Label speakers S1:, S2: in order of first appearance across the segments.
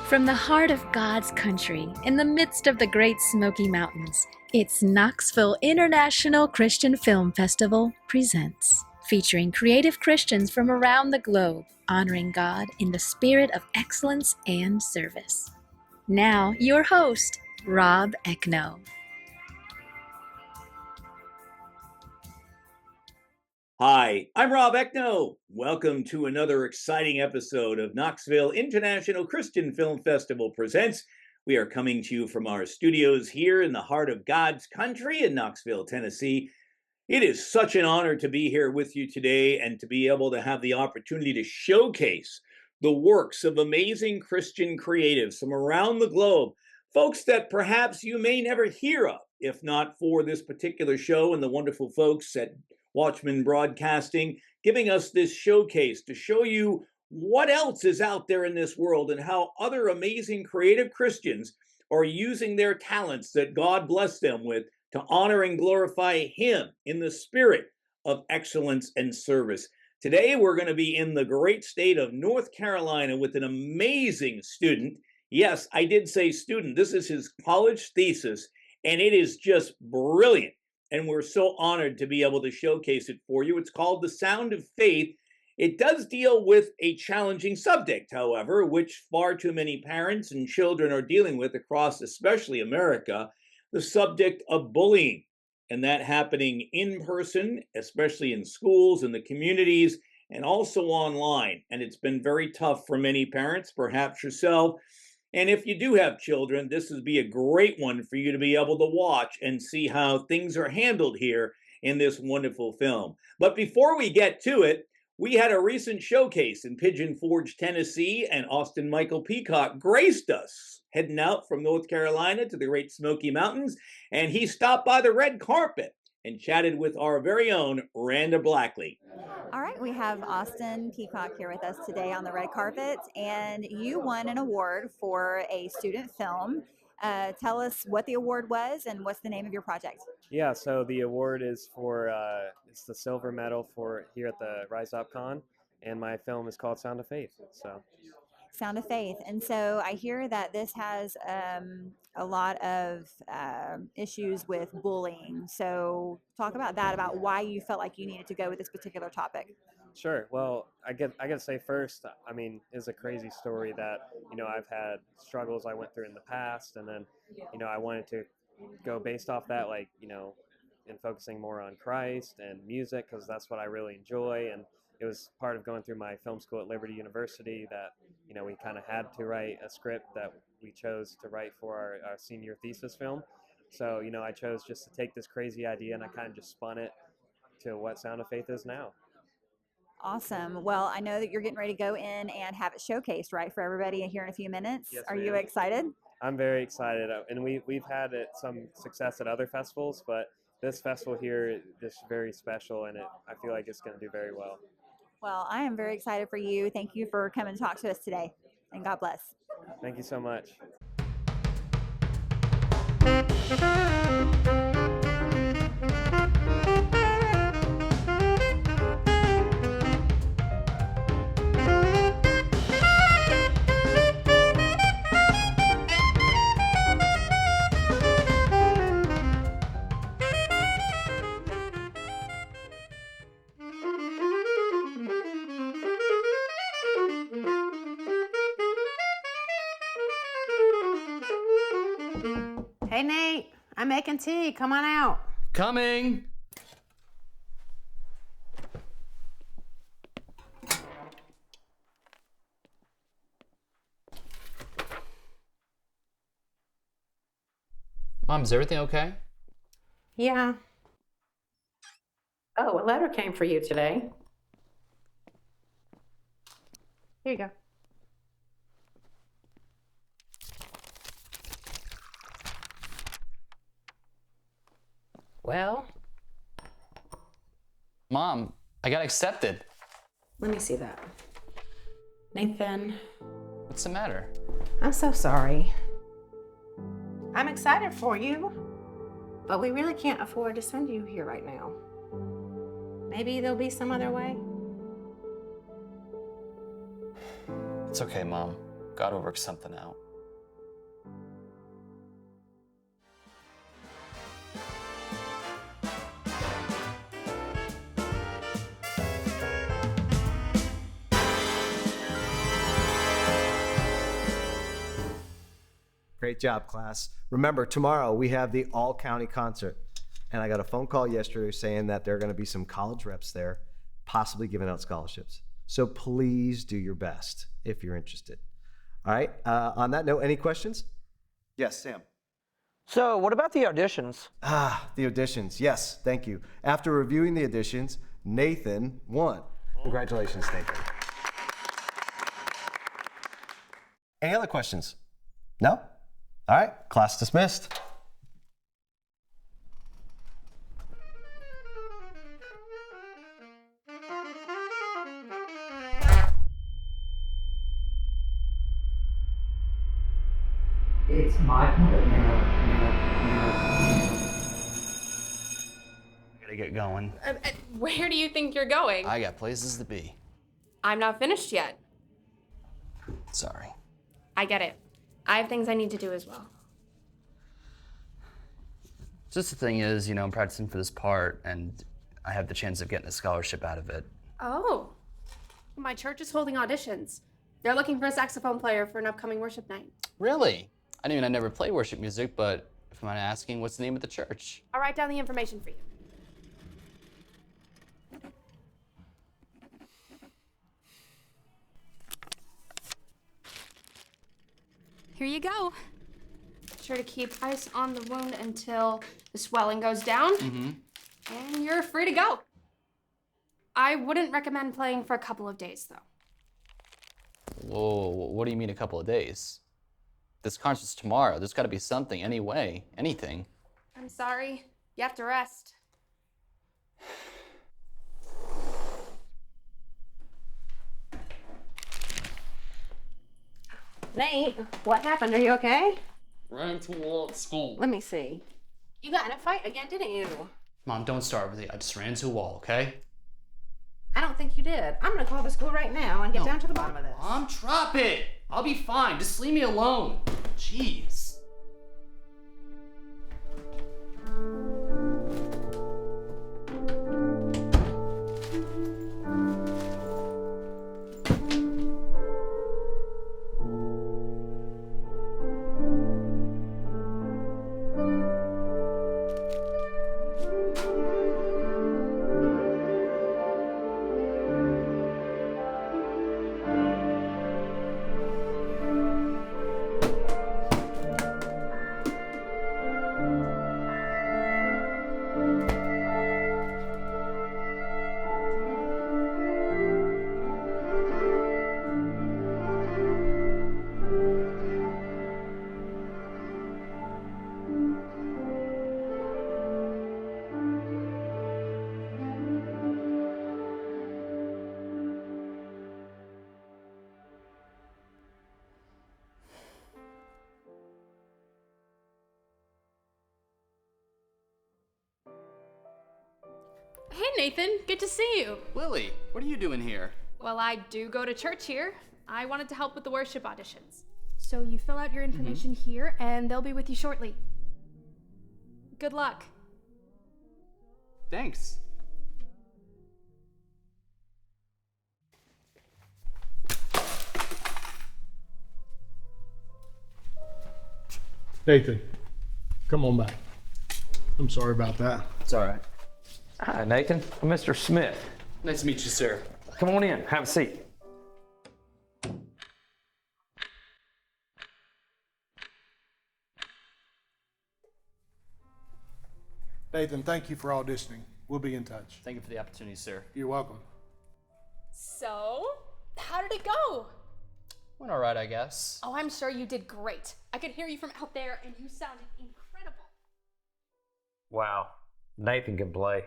S1: From the heart of God's country, in the midst of the Great Smoky Mountains, it's Knoxville International Christian Film Festival presents, featuring creative Christians from around the globe, honoring God in the spirit of excellence and service. Now, your host, Rob Eckno.
S2: Hi, I'm Rob Eckno. Welcome to another exciting episode of Knoxville International Christian Film Festival Presents. We are coming to you from our studios here in the heart of God's country in Knoxville, Tennessee. It is such an honor to be here with you today and to be able to have the opportunity to showcase the works of amazing Christian creatives from around the globe, folks that perhaps you may never hear of, if not for this particular show and the wonderful folks at Watchman Broadcasting, giving us this showcase to show you what else is out there in this world and how other amazing creative Christians are using their talents that God blessed them with to honor and glorify Him in the spirit of excellence and service. Today, we're going to be in the great state of North Carolina with an amazing student. Yes, I did say student. This is his college thesis, and it is just brilliant. And we're so honored to be able to showcase it for you. It's called The Sound of Faith. It does deal with a challenging subject, however, which far too many parents and children are dealing with across, especially America, the subject of bullying. And that happening in person, especially in schools, in the communities, and also online. And it's been very tough for many parents, perhaps yourself. And if you do have children, this would be a great one for you to be able to watch and see how things are handled here in this wonderful film. But before we get to it, we had a recent showcase in Pigeon Forge, Tennessee, and Austin Michael Peacock graced us, heading out from North Carolina to the Great Smoky Mountains, and he stopped by the red carpet and chatted with our very own Randa Blackley.
S3: All right, we have Austin Peacock here with us today on the red carpet, and you won an award for a student film. Tell us what the award was and what's the name of your project.
S4: Yeah, so the award is for, it's the silver medal for here at the Rise Up Con, and my film is called Sound of Faith.
S3: Sound of Faith. And so I hear that this has a lot of issues with bullying. So talk about that, about why you felt like you needed to go with this particular topic.
S4: Sure. Well, I got to say first, I mean, it's a crazy story that, I've had struggles I went through in the past, and then, I wanted to go based off that, and focusing more on Christ and music, because that's what I really enjoy. And it was part of going through my film school at Liberty University that, we kind of had to write a script that we chose to write for our senior thesis film. So, I chose just to take this crazy idea and I kind of just spun it to what Sound of Faith is now.
S3: Awesome. Well, I know that you're getting ready to go in and have it showcased, right, for everybody here in a few minutes.
S4: Yes,
S3: Are
S4: ma'am.
S3: you excited?
S4: I'm very excited, and we've had some success at other festivals, but this festival here is very special, and I feel like it's going to do very well.
S3: Well, I am very excited for you. Thank you for coming to talk to us today, and God bless.
S4: Thank you so much.
S5: Hey, Nate, I'm making tea. Come on out.
S6: Coming! Mom, is everything okay?
S5: Yeah. Oh, a letter came for you today. Here you go. Well,
S6: Mom, I got accepted.
S5: let me see that. Nathan,
S6: What's the matter?
S5: I'm so sorry. I'm excited for you, but we really can't afford to send you here right now. Maybe there'll be some other way.
S6: It's okay, Mom. Gotta work something out.
S7: Great job, class. Remember, tomorrow we have the all-county concert. And I got a phone call yesterday saying that there are going to be some college reps there, possibly giving out scholarships. So please do your best if you're interested. All right. On that note, any questions? Yes, Sam.
S8: So, what about the auditions?
S7: The auditions. Yes, thank you. After reviewing the auditions, Nathan won. Congratulations, Nathan. Any other questions? No? All right, class dismissed.
S9: It's my part now.
S6: I gotta get going.
S10: Where do you think you're going?
S6: I got places to be.
S10: I'm not finished yet.
S6: Sorry.
S10: I get it. I have things I need to do as well.
S6: Just the thing is, I'm practicing for this part, and I have the chance of getting a scholarship out of it.
S10: Oh. My church is holding auditions. They're looking for a saxophone player for an upcoming worship night.
S6: Really? I mean, I never play worship music, but if I'm not asking, what's the name of the church?
S10: I'll write down the information for you. Here you go. Sure to keep ice on the wound until the swelling goes down. And you're free to go. I wouldn't recommend playing for a couple of days, though.
S6: Whoa, what do you mean a couple of days? This concert's tomorrow. There's gotta be something, anyway, anything.
S10: I'm sorry. You have to rest.
S5: Nate, what happened? Are you okay?
S6: Ran into a wall at school.
S5: Let me see. You got in a fight again, didn't you?
S6: Mom, don't start with it. I just ran into a wall, okay?
S5: I don't think you did. I'm gonna call the school right now and get down to the bottom of this.
S6: Mom, drop it! I'll be fine. Just leave me alone. Jeez.
S10: Hey, Nathan. Good to see you.
S6: Lily, what are you doing here?
S10: Well, I do go to church here. I wanted to help with the worship auditions. So you fill out your information here, and they'll be with you shortly. Good luck.
S6: Thanks.
S11: Nathan, come on back. I'm sorry about that.
S6: It's all right.
S8: Hi, Nathan. I'm Mr. Smith.
S6: Nice to meet you, sir.
S8: Come on in. Have a seat.
S11: Nathan, thank you for auditioning. We'll be in touch.
S6: Thank you for the opportunity, sir.
S11: You're welcome.
S10: So, how did it go?
S6: Went all right, I guess.
S10: Oh, I'm sure you did great. I could hear you from out there, and you sounded incredible.
S8: Wow. Nathan can play.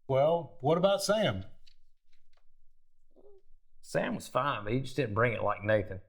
S11: Well, what about Sam?
S8: Sam was fine, but he just didn't bring it like Nathan.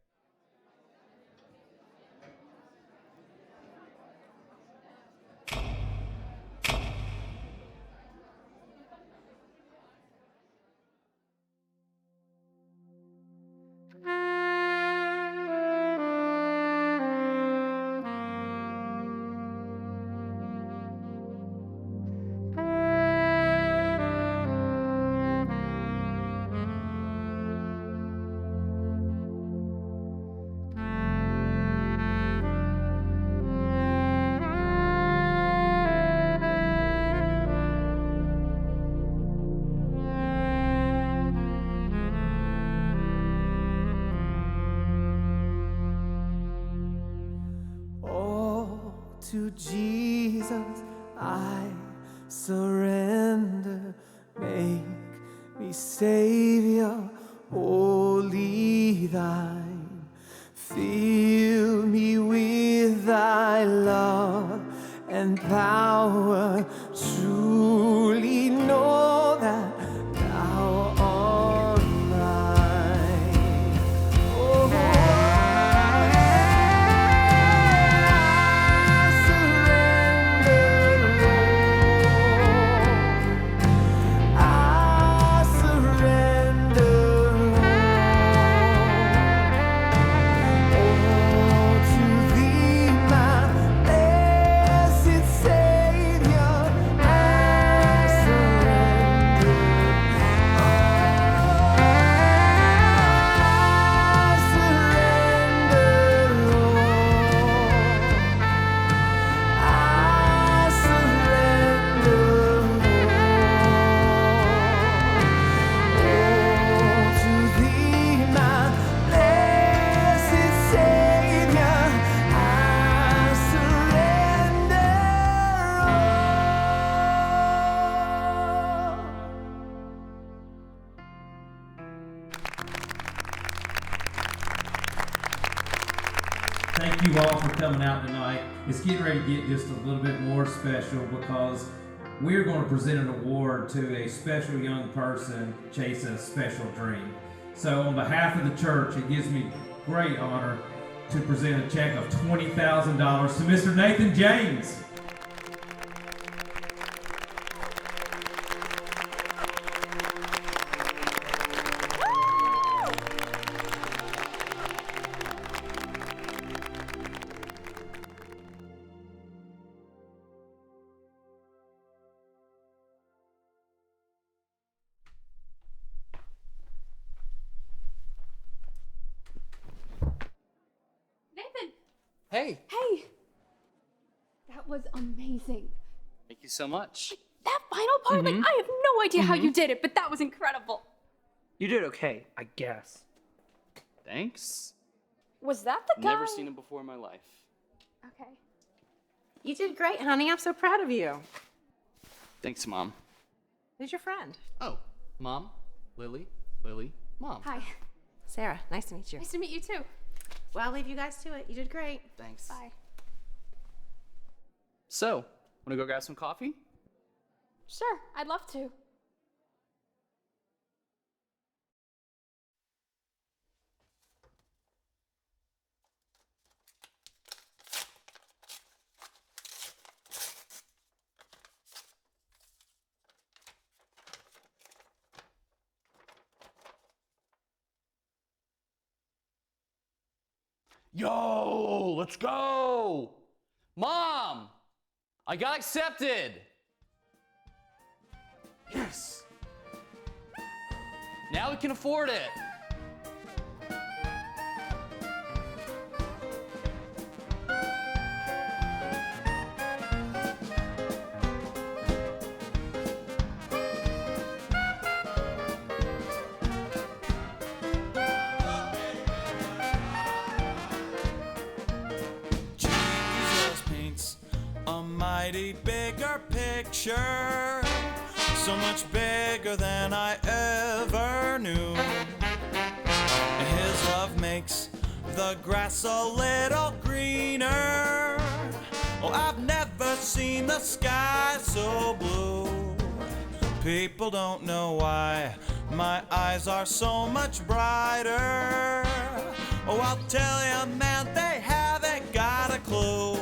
S12: to Jesus I surrender. Make me Savior, wholly thine. Fill me with thy love and power. Truly know that thou art mine. Oh, I surrender, Lord. I surrender, oh, to thee, my blessed Savior. I surrender, oh, I surrender, Lord. I surrender, Lord. Oh, to thee, my blessed Savior, I surrender all.
S13: Thank you all for coming out tonight. It's getting ready to get just a little bit more special because we're going to present an award to a special young person chasing a special dream. So on behalf of the church, it gives me great honor to present a check of $20,000 to Mr. Nathan James.
S10: Nathan!
S6: Hey,
S10: Hey! That was amazing.
S6: thank you so much.
S10: That final part, like, I have no idea how you did it, but that was incredible.
S14: You did okay, I guess.
S6: Thanks.
S10: Was that the guy?
S6: Never seen him before in my life.
S10: Okay.
S5: You did great, honey. I'm so proud of you.
S6: Thanks, Mom.
S5: Who's your friend?
S6: Oh, Mom, Lily, Mom.
S10: Hi.
S5: Sarah. Nice to meet you.
S10: Nice to meet you too.
S5: Well, I'll leave you guys to it. You did great.
S6: Thanks.
S10: Bye.
S6: So, wanna go grab some coffee?
S10: Sure, I'd love to.
S6: Yo, let's go! Mom! I got accepted! Yes! Now we can afford it!
S12: Jesus paints a mighty bigger picture, so much bigger than I ever knew. His love makes the grass a little greener. Oh, I've never seen the sky so blue. People don't know why my eyes are so much brighter. Oh, I'll tell you, man, they haven't got a clue.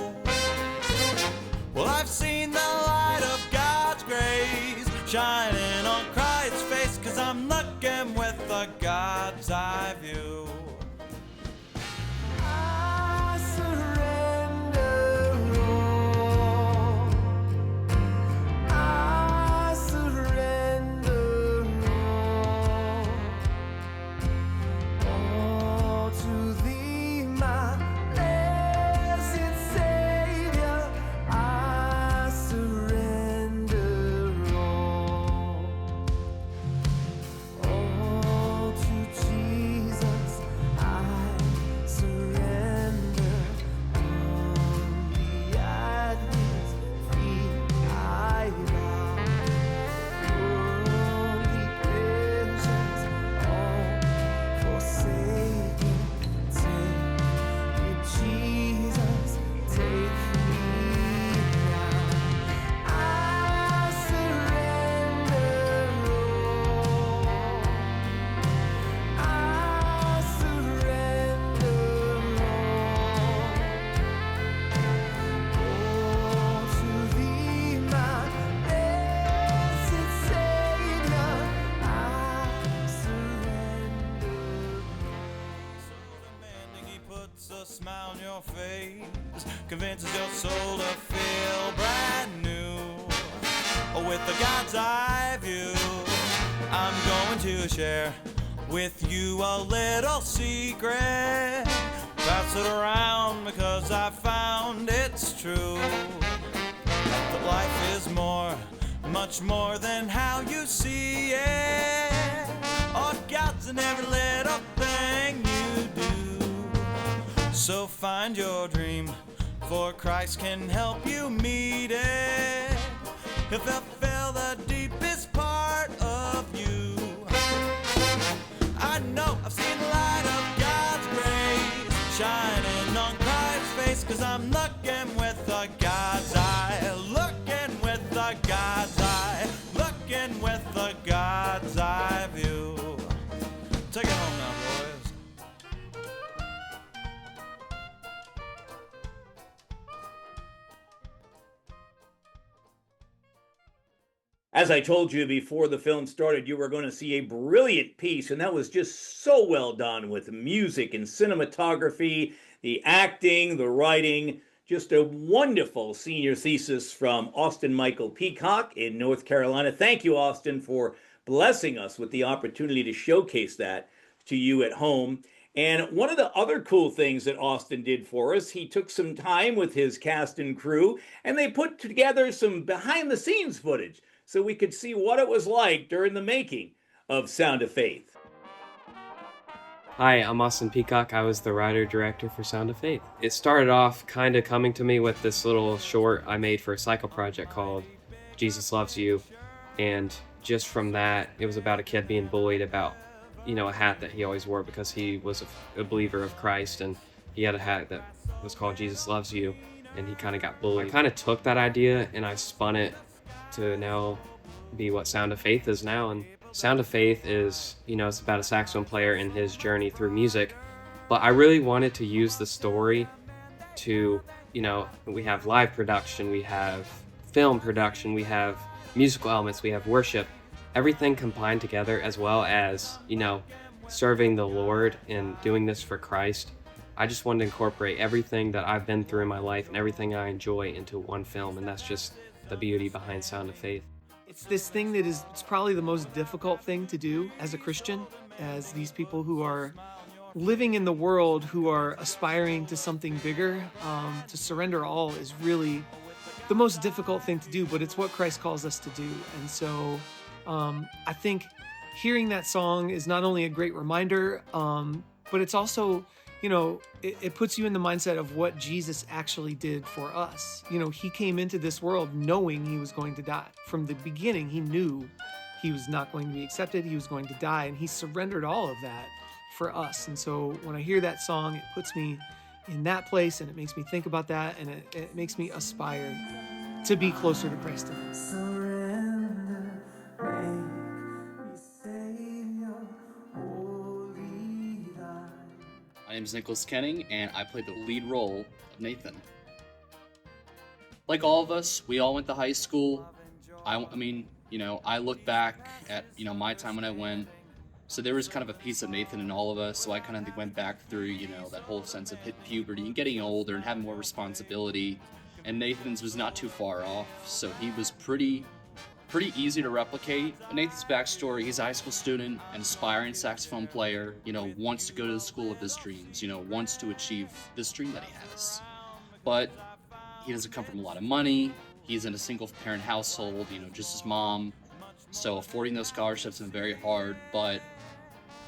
S12: Well, I've seen the light of God's grace shining on Christ's face, 'cause I'm looking with a God's eye view. I surrender, Lord. I surrender, Lord. Oh, to thee, my smile on your face convinces your soul to feel brand new. With the God's eye view, I'm going to share with you a little secret. Pass it around because I found it's true. That life is more, much more than how you see it. Oh, God's in every little thing you do. So find your dream, for Christ can help you meet it. If I feel the deepest part of you, I know I've seen the light of God's grace shining on Christ's face, 'cause I'm looking with the God's eye, looking with the God's eye, looking with the God's eye view. Take it home now, boys.
S2: As I told you before the film started, you were going to see a brilliant piece, and that was just so well done with music and cinematography, the acting, the writing. Just a wonderful senior thesis from Austin Michael Peacock in North Carolina. Thank you, Austin, for blessing us with the opportunity to showcase that to you at home. And one of the other cool things that Austin did for us, he took some time with his cast and crew, and they put together some behind-the-scenes footage so we could see what it was like during the making of Sound of Faith.
S15: Hi, I'm Austin Peacock. I was the writer-director for Sound of Faith. It started off kind of coming to me with this little short I made for a cycle project called Jesus Loves You. And just from that, it was about a kid being bullied about, a hat that he always wore because he was a believer of Christ, and he had a hat that was called Jesus Loves You, and he kind of got bullied. I kind of took that idea and I spun it to now be what Sound of Faith is now. And Sound of Faith is, it's about a saxophone player and his journey through music. But I really wanted to use the story to, we have live production, we have film production, we have musical elements, we have worship, everything combined together, as well as, serving the Lord and doing this for Christ. I just wanted to incorporate everything that I've been through in my life and everything I enjoy into one film, and that's just the beauty behind Sound of Faith.
S16: It's this thing that it's probably the most difficult thing to do as a Christian, as these people who are living in the world, who are aspiring to something bigger. To surrender all is really the most difficult thing to do, but it's what Christ calls us to do. And so I think hearing that song is not only a great reminder, but it's also, it puts you in the mindset of what Jesus actually did for us. He came into this world knowing he was going to die. From the beginning, he knew he was not going to be accepted, he was going to die, and he surrendered all of that for us. And so when I hear that song, it puts me in that place, and it makes me think about that, and it makes me aspire to be closer to Christ.
S6: My name is Nicholas Kenning, and I played the lead role of Nathan. Like all of us, we all went to high school. I look back at, my time when I went. So there was kind of a piece of Nathan in all of us. So I kind of went back through, that whole sense of puberty and getting older and having more responsibility. And Nathan's was not too far off. So he was pretty easy to replicate. Nathan's backstory, he's a high school student, an aspiring saxophone player, wants to go to the school of his dreams, wants to achieve this dream that he has. But he doesn't come from a lot of money. He's in a single parent household, just his mom. So affording those scholarships is very hard, but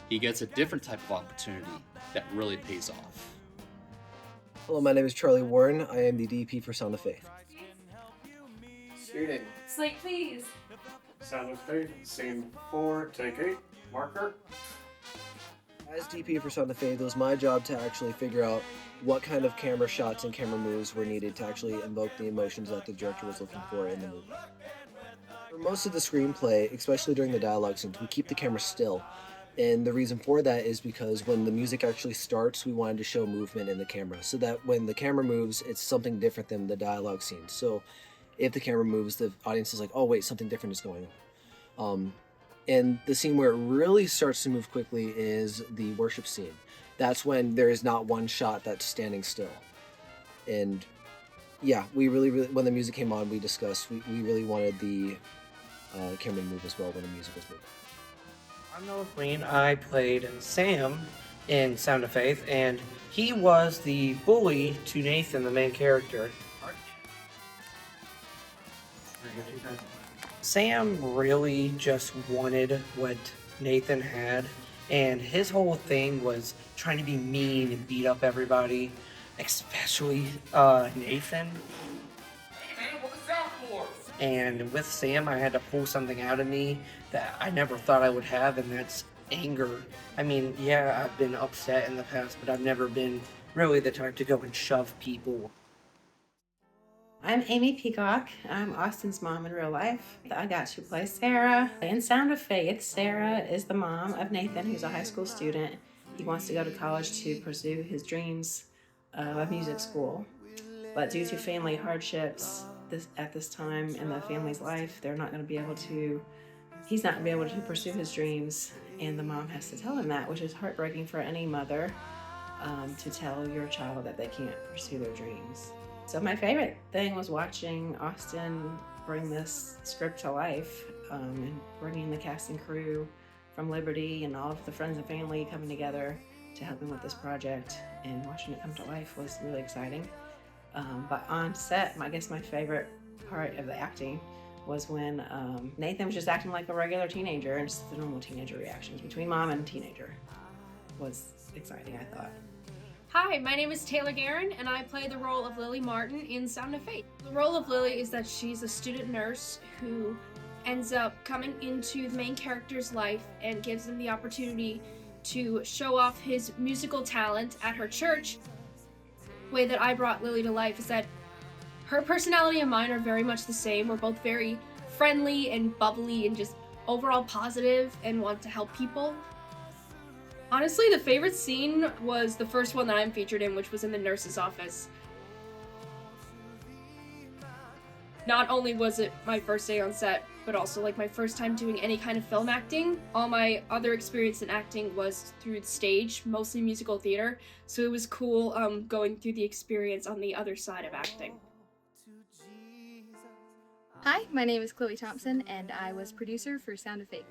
S6: he gets a different type of opportunity that really pays off.
S17: Hello, my name is Charlie Warren. I am the DP for Sound of Faith.
S18: Shooting.
S10: Slate, please.
S18: Sound of Faith, scene 4, take 8, marker.
S17: As DP for Sound of Faith, it was my job to actually figure out what kind of camera shots and camera moves were needed to actually invoke the emotions that the director was looking for in the movie. For most of the screenplay, especially during the dialogue scenes, we keep the camera still. And the reason for that is because when the music actually starts, we wanted to show movement in the camera, so that when the camera moves, it's something different than the dialogue scene. So if the camera moves, the audience is like, oh wait, something different is going on. And the scene where it really starts to move quickly is the worship scene. that's when there is not one shot that's standing still. And yeah, we really, when the music came on, we discussed, we really wanted the camera to move as well when the music was moving.
S14: I'm Noah Queen. I played Sam in Sound of Faith, and he was the bully to Nathan, the main character. Sam really just wanted what Nathan had, and his whole thing was trying to be mean and beat up everybody, especially Nathan.
S19: Hey man, what's that for?
S14: And with Sam, I had to pull something out of me that I never thought I would have, and that's anger. I mean, yeah, I've been upset in the past, but I've never been really the type to go and shove people.
S5: I'm Amy Peacock. I'm Austin's mom in real life. I got to play Sarah. In Sound of Faith, Sarah is the mom of Nathan, who's a high school student. He wants to go to college to pursue his dreams of music school. But due to family hardships at this time in the family's life, he's not going to be able to pursue his dreams. And the mom has to tell him that, which is heartbreaking for any mother, to tell your child that they can't pursue their dreams. So my favorite thing was watching Austin bring this script to life, and bringing the cast and crew from Liberty and all of the friends and family coming together to help him with this project, and watching it come to life was really exciting. But on set, I guess my favorite part of the acting was when Nathan was just acting like a regular teenager, and just the normal teenager reactions between mom and teenager was exciting, I thought.
S10: Hi, my name is Taylor Guerin, and I play the role of Lily Martin in Sound of Faith. The role of Lily is that she's a student nurse who ends up coming into the main character's life and gives him the opportunity to show off his musical talent at her church. The way that I brought Lily to life is that her personality and mine are very much the same. We're both very friendly and bubbly and just overall positive and want to help people. Honestly, the favorite scene was the first one that I'm featured in, which was in the nurse's office. Not only was it my first day on set, but also like my first time doing any kind of film acting. All my other experience in acting was through the stage, mostly musical theater, so it was cool going through the experience on the other side of acting.
S20: Hi, my name is Chloe Thompson, and I was producer for Sound of Faith.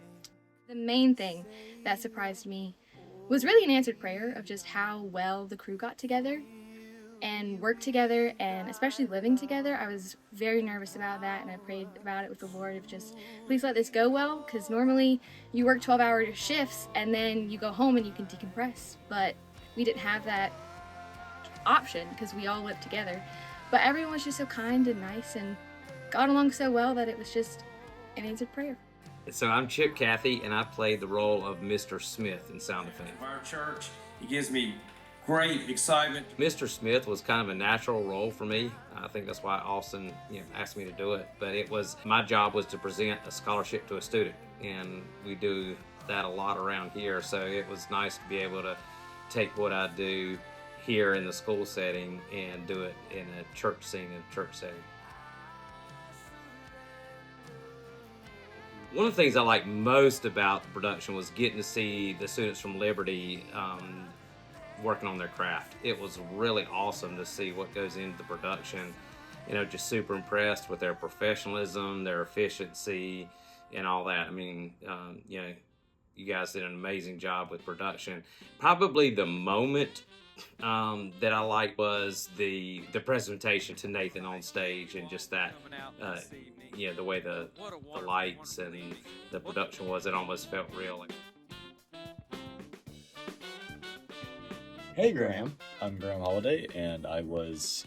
S20: The main thing that surprised me was really an answered prayer of just how well the crew got together and worked together, and especially living together. I was very nervous about that, and I prayed about it with the Lord of just, please let this go well, because normally you work 12-hour shifts and then you go home and you can decompress, but we didn't have that option because we all lived together. But everyone was just so kind and nice and got along so well that it was just an answered prayer.
S21: So I'm Chip Cathy, and I played the role of Mr. Smith in Sound of Faith.
S19: Our church, it gives me great excitement.
S21: Mr. Smith was kind of a natural role for me. I think that's why Austin asked me to do it. But my job was to present a scholarship to a student, and we do that a lot around here. So it was nice to be able to take what I do here in the school setting and do it in a church scene, in a church setting. One of the things I liked most about the production was getting to see the students from Liberty working on their craft. It was really awesome to see what goes into the production. Just super impressed with their professionalism, their efficiency, and all that. I mean, you guys did an amazing job with production. Probably the moment that I liked was the presentation to Nathan on stage, and just that, the way the lights and the production was, it almost felt real.
S22: Hey Graham, I'm Graham Holiday, and I was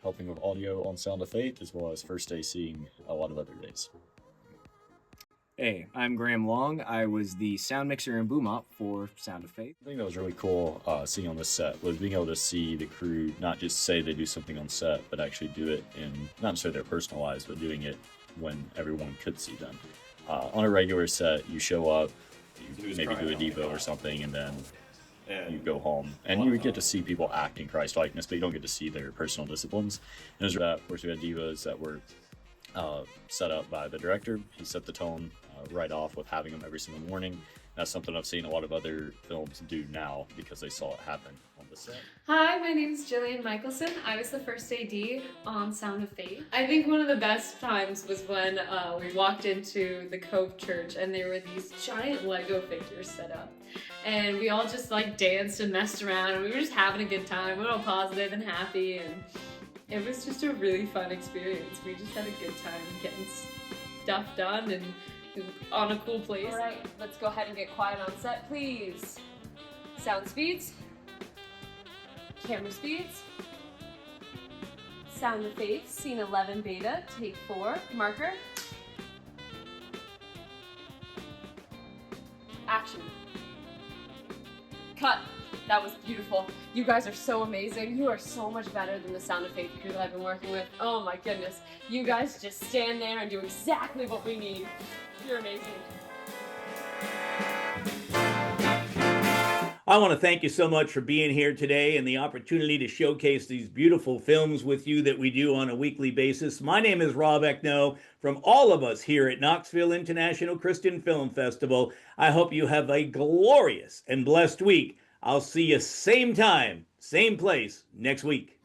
S22: helping with audio on Sound of Faith, as well as first day seeing a lot of other days.
S23: Hey, I'm Graham Long. I was the sound mixer and boom op for Sound of Faith.
S22: I think that was really cool seeing on this set, was being able to see the crew not just say they do something on set, but actually do it in not necessarily their personal lives, but doing it when everyone could see them. On a regular set, you show up, you maybe do a Devo or something, and then you go home, and you would get to see people acting Christ-likeness, but you don't get to see their personal disciplines. And there's that. Of course, we had Devos that were set up by the director. He set the tone right off with having them every single morning. That's something I've seen a lot of other films do now because they saw it happen on the set.
S1: Hi, my name is Jillian Michelson. I was the first AD on Sound of Faith. I think one of the best times was when we walked into the Cove Church and there were these giant Lego figures set up. And we all just like danced and messed around and we were just having a good time. We were all positive and happy and it was just a really fun experience. We just had a good time getting stuff done and on a cool place.
S3: All right, let's go ahead and get quiet on set, please. Sound speeds. Camera speeds. Sound of Faith, scene 11 beta, take 4, marker. Action. Cut. That was beautiful. You guys are so amazing. You are so much better than the Sound of Faith crew that I've been working with. Oh my goodness. You guys just stand there and do exactly what we need. You're amazing.
S2: I want to thank you so much for being here today and the opportunity to showcase these beautiful films with you that we do on a weekly basis. My name is Rob Eckno. From all of us here at Knoxville International Christian Film Festival, I hope you have a glorious and blessed week. I'll see you same time, same place next week.